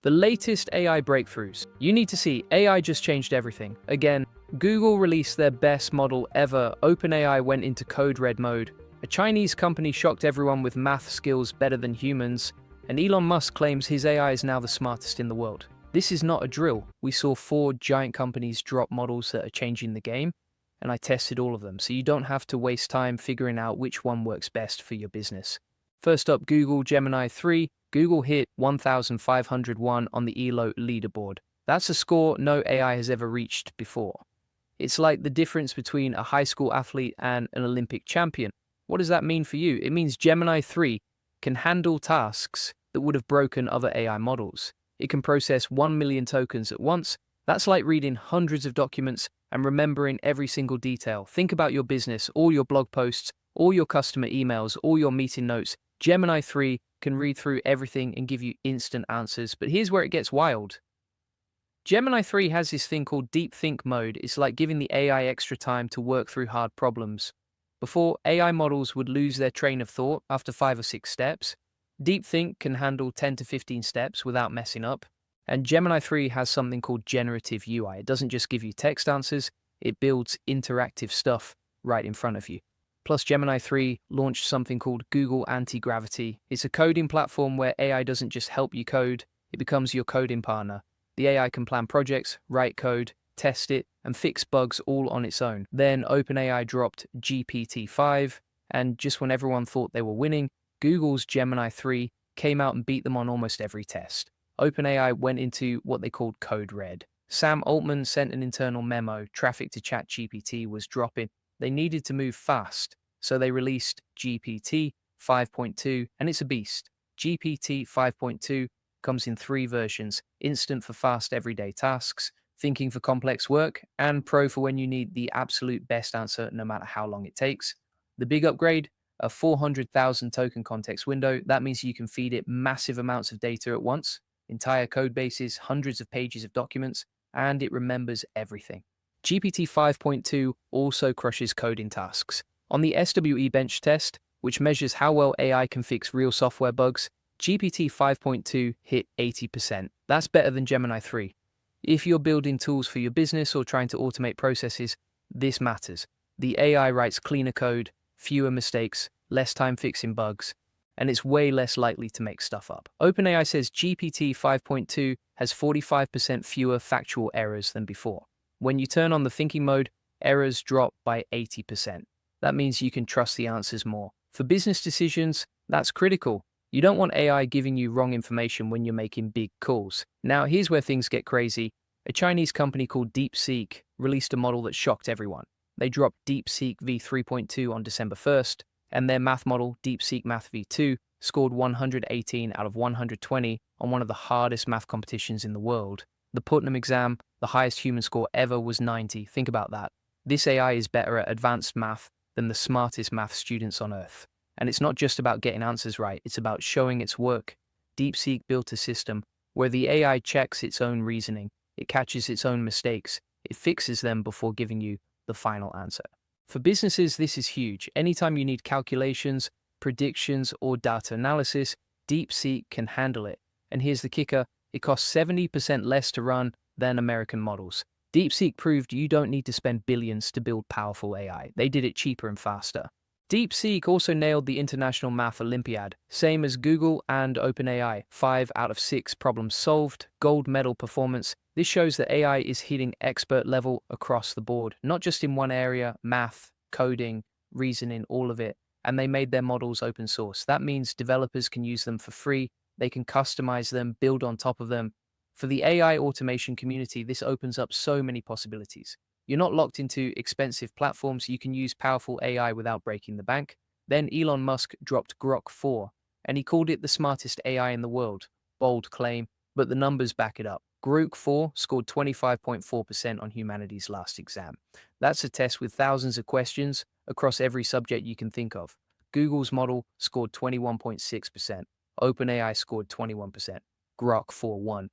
The latest AI breakthroughs. You need to see, AI just changed everything. Again, Google released their best model ever. OpenAI went into code red mode. A Chinese company shocked everyone with math skills better than humans. And Elon Musk claims his AI is now the smartest in the world. This is not a drill. We saw 4 giant companies drop models that are changing the game, and I tested all of them, so you don't have to waste time figuring out which one works best for your business. First up, Google Gemini 3. Google hit 1,501 on the ELO leaderboard. That's a score no AI has ever reached before. It's like the difference between a high school athlete and an Olympic champion. What does that mean for you? It means Gemini 3 can handle tasks that would have broken other AI models. It can process 1 million tokens at once. That's like reading hundreds of documents and remembering every single detail. Think about your business, all your blog posts, all your customer emails, all your meeting notes. Gemini 3 can read through everything and give you instant answers. But here's where it gets wild. Gemini 3 has this thing called deep think mode. It's like giving the AI extra time to work through hard problems. Before, AI models would lose their train of thought after 5 or 6 steps. Deep think can handle 10 to 15 steps without messing up. And Gemini 3 has something called generative UI. It doesn't just give you text answers, it builds interactive stuff right in front of you. Plus, Gemini 3 launched something called Google Anti-Gravity. It's a coding platform where AI doesn't just help you code, it becomes your coding partner. The AI can plan projects, write code, test it, and fix bugs all on its own. Then OpenAI dropped GPT-5, and just when everyone thought they were winning, Google's Gemini 3 came out and beat them on almost every test. OpenAI went into what they called code red. Sam Altman sent an internal memo. Traffic to ChatGPT was dropping. They needed to move fast, so they released GPT 5.2, and it's a beast. GPT 5.2 comes in 3 versions: instant for fast everyday tasks, thinking for complex work, and pro for when you need the absolute best answer no matter how long it takes. The big upgrade, a 400,000 token context window. That means you can feed it massive amounts of data at once, entire code bases, hundreds of pages of documents, and it remembers everything. GPT 5.2 also crushes coding tasks. On the SWE bench test, which measures how well AI can fix real software bugs, GPT 5.2 hit 80%. That's better than Gemini 3. If you're building tools for your business or trying to automate processes, this matters. The AI writes cleaner code, fewer mistakes, less time fixing bugs, and it's way less likely to make stuff up. OpenAI says GPT 5.2 has 45% fewer factual errors than before. When you turn on the thinking mode, errors drop by 80%. That means you can trust the answers more. For business decisions, that's critical. You don't want AI giving you wrong information when you're making big calls. Now, here's where things get crazy. A Chinese company called DeepSeek released a model that shocked everyone. They dropped DeepSeek v3.2 on December 1st, and their math model, DeepSeek Math v2, scored 118 out of 120 on one of the hardest math competitions in the world. The Putnam exam, the highest human score ever, was 90. Think about that. This AI is better at advanced math than the smartest math students on Earth. And it's not just about getting answers right, it's about showing its work. DeepSeek built a system where the AI checks its own reasoning, it catches its own mistakes, it fixes them before giving you the final answer. For businesses, this is huge. Anytime you need calculations, predictions, or data analysis, DeepSeek can handle it. And here's the kicker, it costs 70% less to run than American models. DeepSeek proved you don't need to spend billions to build powerful AI. They did it cheaper and faster. DeepSeek also nailed the International Math Olympiad, same as Google and OpenAI. 5 out of 6 problems solved, gold medal performance. This shows that AI is hitting expert level across the board, not just in one area: math, coding, reasoning, all of it. And they made their models open source. That means developers can use them for free, they can customize them, build on top of them. For the AI automation community, this opens up so many possibilities. You're not locked into expensive platforms, you can use powerful AI without breaking the bank. Then Elon Musk dropped Grok 4, and he called it the smartest AI in the world. Bold claim, but the numbers back it up. Grok 4 scored 25.4% on humanity's last exam. That's a test with thousands of questions across every subject you can think of. Google's model scored 21.6%. OpenAI scored 21%. Grok 4 won.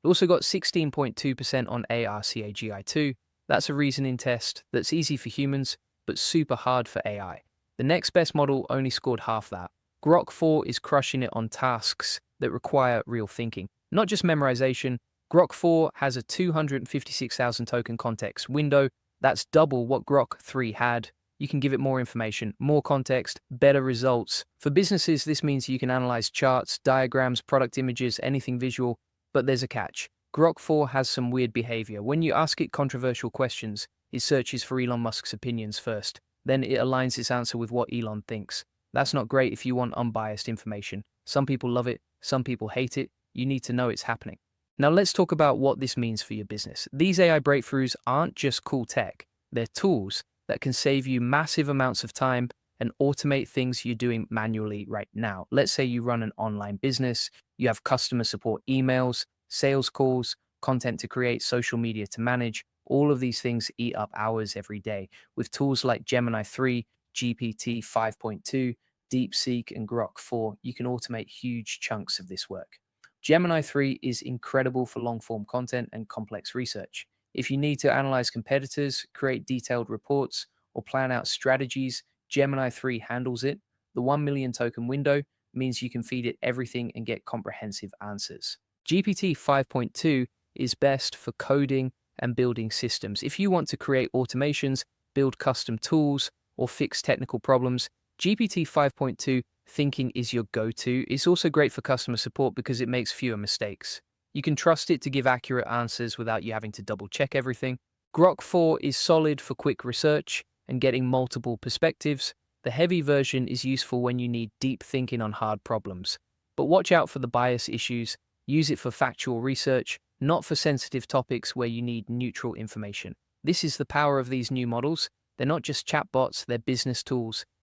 It also got 16.2% on ARCAGI2. That's a reasoning test that's easy for humans, but super hard for AI. The next best model only scored half that. Grok 4 is crushing it on tasks that require real thinking. Not just memorization, Grok 4 has a 256,000 token context window. That's double what Grok 3 had. You can give it more information, more context, better results. For businesses, this means you can analyze charts, diagrams, product images, anything visual. But there's a catch. Grok 4 has some weird behavior. When you ask it controversial questions, it searches for Elon Musk's opinions first. Then it aligns its answer with what Elon thinks. That's not great if you want unbiased information. Some people love it, some people hate it. You need to know it's happening. Now let's talk about what this means for your business. These AI breakthroughs aren't just cool tech. They're tools that can save you massive amounts of time and automate things you're doing manually right now. Let's say you run an online business, you have customer support emails, sales calls, content to create, social media to manage. All of these things eat up hours every day. With tools like Gemini 3, GPT 5.2, DeepSeek, and Grok 4, you can automate huge chunks of this work. Gemini 3 is incredible for long-form content and complex research. If you need to analyze competitors, create detailed reports, or plan out strategies, Gemini 3 handles it. The 1 million token window means you can feed it everything and get comprehensive answers. GPT 5.2 is best for coding and building systems. If you want to create automations, build custom tools, or fix technical problems, GPT 5.2 thinking is your go-to. It's also great for customer support because it makes fewer mistakes. You can trust it to give accurate answers without you having to double-check everything. Grok 4 is solid for quick research and getting multiple perspectives. The heavy version is useful when you need deep thinking on hard problems. But watch out for the bias issues. Use it for factual research, not for sensitive topics where you need neutral information. This is the power of these new models. They're not just chatbots, they're business tools.